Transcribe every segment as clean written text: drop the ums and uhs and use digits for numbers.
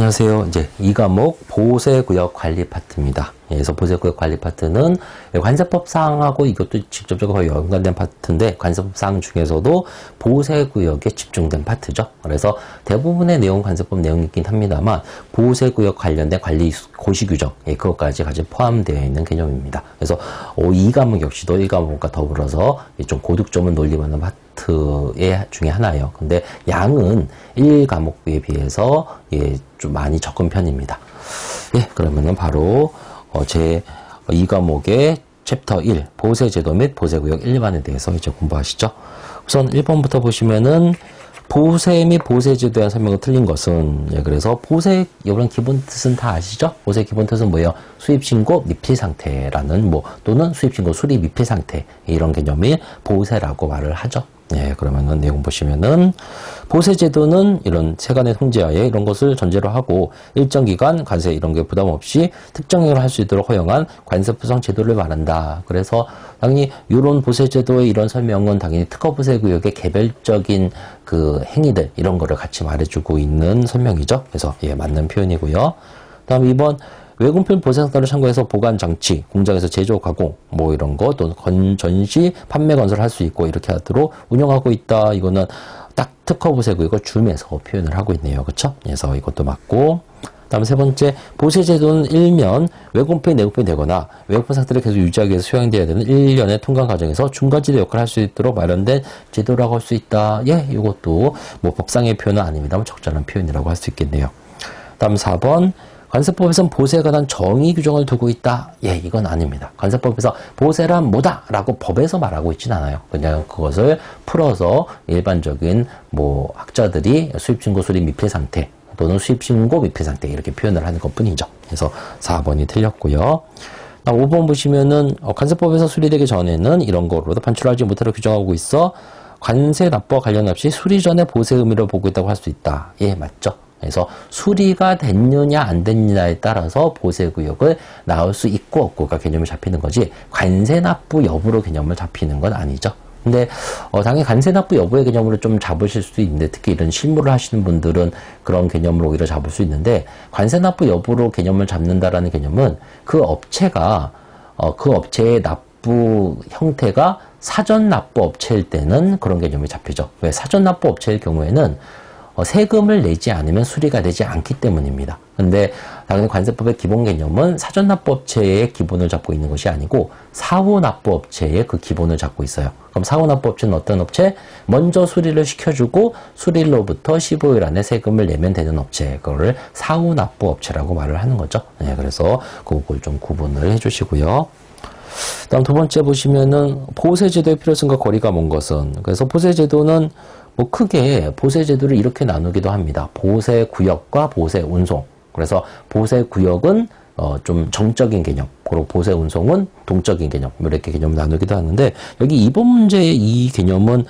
안녕하세요. 이제 이 과목 보세구역 관리 파트입니다. 그래서 보세구역 관리 파트는 관세법 사항하고 이것도 직접적으로 거의 연관된 파트인데 관세법 사항 중에서도 보세구역에 집중된 파트죠. 그래서 대부분의 내용 관세법 내용이 있긴 합니다만 보세구역 관련된 관리 고시규정 그것까지 같이 포함되어 있는 개념입니다. 그래서 이 과목 역시도 1과목과 더불어서 좀 고득점을 놀림하는 파트의 중에 하나예요. 근데 양은 1과목에 비해서 좀 많이 적은 편입니다. 그러면은 바로 제 2과목의 챕터 1 보세제도 및 보세구역 1반에 대해서 이제 공부하시죠. 우선 1번부터 보시면은 보세 및 보세제도에 대한 설명이 틀린 것은 그래서 보세 이런 기본 뜻은 다 아시죠? 보세 기본 뜻은 뭐예요? 수입신고 미필 상태라는 또는 수입신고 수리 미필 상태 이런 개념이 보세라고 말을 하죠. 그러면은 내용 보시면은 보세제도는 이런 세간의 통제하에 이런 것을 전제로 하고 일정 기간 관세 이런 게 부담 없이 특정 행위를 할 수 있도록 허용한 관세부상 제도를 말한다. 그래서 당연히 이런 보세제도의 이런 설명은 당연히 특허보세구역의 개별적인 그 행위들 이런 거를 같이 말해주고 있는 설명이죠. 그래서 맞는 표현이고요. 다음 2번 외국필 보세상태를 참고해서 보관 장치, 공장에서 제조, 가공, 이런 거, 또는 전시, 판매 건설을 할 수 있고, 이렇게 하도록 운영하고 있다. 이거는 딱 특허보세구역을 주면서 표현을 하고 있네요. 그쵸? 그래서 이것도 맞고. 다음 세 번째, 보세제도는 일면 외국필, 내국필이 되거나 외국필 상태를 계속 유지하기 위해서 수행되어야 되는 1년의 통관 과정에서 중간지대 역할을 할 수 있도록 마련된 제도라고 할 수 있다. 이것도 법상의 표현은 아닙니다만 적절한 표현이라고 할 수 있겠네요. 다음 4번, 관세법에서는 보세에 관한 정의 규정을 두고 있다. 이건 아닙니다. 관세법에서 보세란 뭐다? 라고 법에서 말하고 있진 않아요. 그냥 그것을 풀어서 일반적인 학자들이 수입신고 수리 미필 상태 또는 수입신고 미필 상태 이렇게 표현을 하는 것 뿐이죠. 그래서 4번이 틀렸고요. 5번 보시면은 관세법에서 수리되기 전에는 이런 거로도 판출하지 못하도록 규정하고 있어 관세 납부와 관련 없이 수리 전에 보세 의미를 보고 있다고 할 수 있다. 맞죠? 그래서 수리가 됐느냐 안 됐느냐에 따라서 보세구역을 나올 수 있고 없고가 개념이 잡히는 거지 관세 납부 여부로 개념을 잡히는 건 아니죠. 근데 당연히 관세 납부 여부의 개념으로 좀 잡으실 수도 있는데 특히 이런 실무를 하시는 분들은 그런 개념으로 오히려 잡을 수 있는데 관세 납부 여부로 개념을 잡는다라는 개념은 그 업체가 그 업체의 납부 형태가 사전 납부 업체일 때는 그런 개념이 잡히죠. 왜 사전 납부 업체일 경우에는 세금을 내지 않으면 수리가 되지 않기 때문입니다. 근데 당연히 관세법의 기본 개념은 사전납부업체의 기본을 잡고 있는 것이 아니고 사후납부업체의 그 기본을 잡고 있어요. 그럼 사후납부업체는 어떤 업체? 먼저 수리를 시켜주고 수리로부터 15일 안에 세금을 내면 되는 업체, 그거를 사후납부업체라고 말을 하는 거죠. 그래서 그걸 좀 구분을 해주시고요. 다음 두 번째 보시면은 보세제도의 필요성과 거리가 먼 것은 그래서 보세제도는 크게 보세제도를 이렇게 나누기도 합니다. 보세구역과 보세운송. 그래서 보세구역은 좀 정적인 개념, 그리고 보세운송은 동적인 개념, 이렇게 개념을 나누기도 하는데 여기 이번 문제의 이 개념은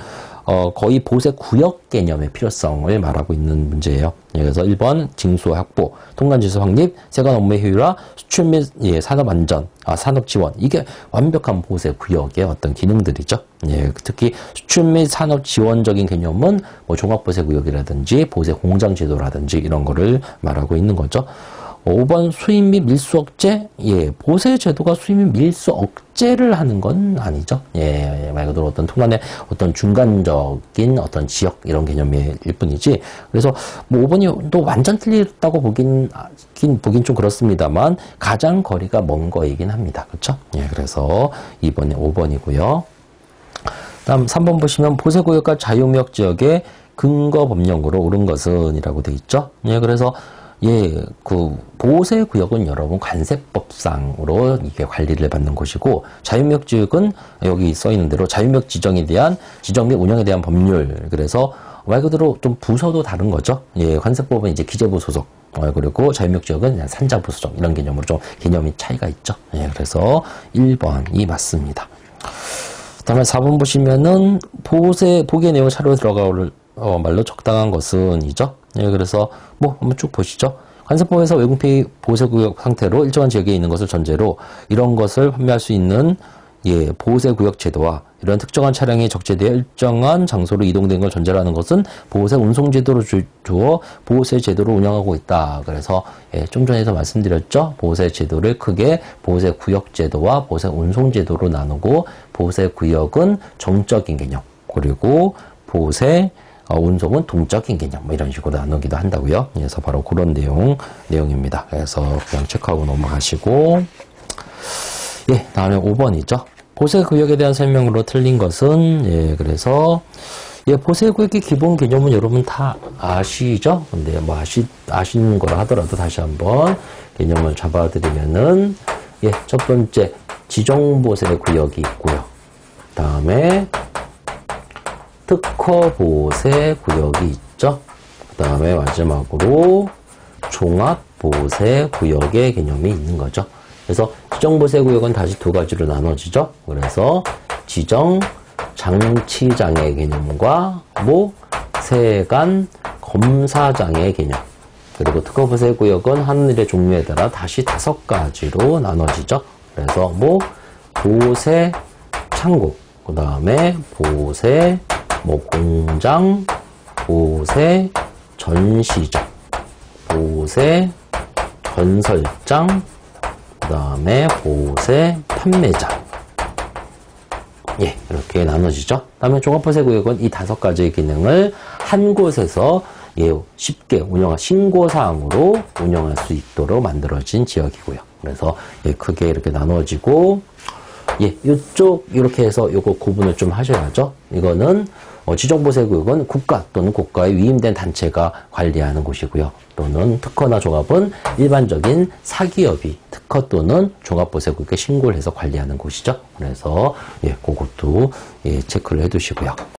거의 보세구역 개념의 필요성을 말하고 있는 문제예요. 그래서 1번 징수 확보, 통관지수 확립, 세관 업무의 효율화, 수출 및 산업 안전, 산업 지원. 이게 완벽한 보세구역의 어떤 기능들이죠. 특히 수출 및 산업 지원적인 개념은 종합보세구역이라든지 보세공장제도라든지 이런 거를 말하고 있는 거죠. 5번 수입 및 밀수 억제? 보세제도가 수입 및 밀수 억제를 하는 건 아니죠. 말 그대로 어떤 통관의 어떤 중간적인 어떤 지역 이런 개념일 뿐이지. 그래서 5번이 또 완전 틀렸다고 보긴 좀 그렇습니다만 가장 거리가 먼 거이긴 합니다. 그렇죠? 그래서 2번에 5번이고요. 다음 3번 보시면 보세구역과 자유무역 지역의 근거 법령으로 옳은 것은 이라고 되어 있죠. 그래서 그 보세구역은 여러분 관세법상으로 이게 관리를 받는 곳이고 자유무역 지역은 여기 써 있는 대로 자유무역 지정에 대한 지정 및 운영에 대한 법률. 그래서 말 그대로 좀 부서도 다른 거죠. 관세법은 이제 기재부 소속. 그리고 자유무역 지역은 그냥 산자부 소속 이런 개념으로 좀 개념이 차이가 있죠. 그래서 1번이 맞습니다. 다음에 4번 보시면은 보기의 내용 차로 들어갈 말로 적당한 것은 이죠. 그래서 한번 쭉 보시죠. 관세법에서 외국필 보세구역 상태로 일정한 지역에 있는 것을 전제로 이런 것을 판매할 수 있는 예, 보호세구역 제도와 이런 특정한 차량이 적재되어 일정한 장소로 이동된 걸 전제로 하는 것은 보호세 운송제도로 주어 보호세 제도를 운영하고 있다. 그래서 예, 좀 전에도 말씀드렸죠. 보호세 제도를 크게 보호세 구역 제도와 보호세 운송 제도로 나누고 보호세 구역은 정적인 개념, 그리고 보호세 운송은 동적인 개념, 뭐 이런 식으로 나누기도 한다고요. 그래서 바로 그런 내용입니다. 그래서 그냥 체크하고 넘어가시고, 예, 다음에 5번이죠. 보세구역에 대한 설명으로 틀린 것은, 예, 그래서, 예, 보세구역의 기본 개념은 여러분 다 아시죠? 근데 뭐 아시는 거라 하더라도 다시 한번 개념을 잡아드리면은, 예, 첫 번째, 지정보세구역이 있고요. 다음에, 특허보세구역이 있죠? 그 다음에 마지막으로, 종합보세구역의 개념이 있는 거죠. 그래서 지정보세구역은 다시 두 가지로 나눠지죠. 그래서 지정 장치장애 개념과 세관 검사장애 개념, 그리고 특허보세구역은 하늘의 종류에 따라 다시 5가지로 나눠지죠. 그래서 보세 창고, 그 다음에 보세 공장, 보세 전시장, 보세 건설장, 그 다음에 보세 판매장. 예, 이렇게 나눠지죠. 그 다음에 종합보세구역은 이 5가지의 기능을 한 곳에서 예, 쉽게 신고사항으로 운영할 수 있도록 만들어진 지역이고요. 그래서 예, 크게 이렇게 나눠지고, 예, 이쪽 이렇게 해서 요거 구분을 좀 하셔야죠. 이거는 지정보세구역은 국가 또는 국가에 위임된 단체가 관리하는 곳이고요. 또는 특허나 종합은 일반적인 사기업이 특허 또는 종합보세구역에 신고를 해서 관리하는 곳이죠. 그래서 예, 그것도 예, 체크를 해두시고요.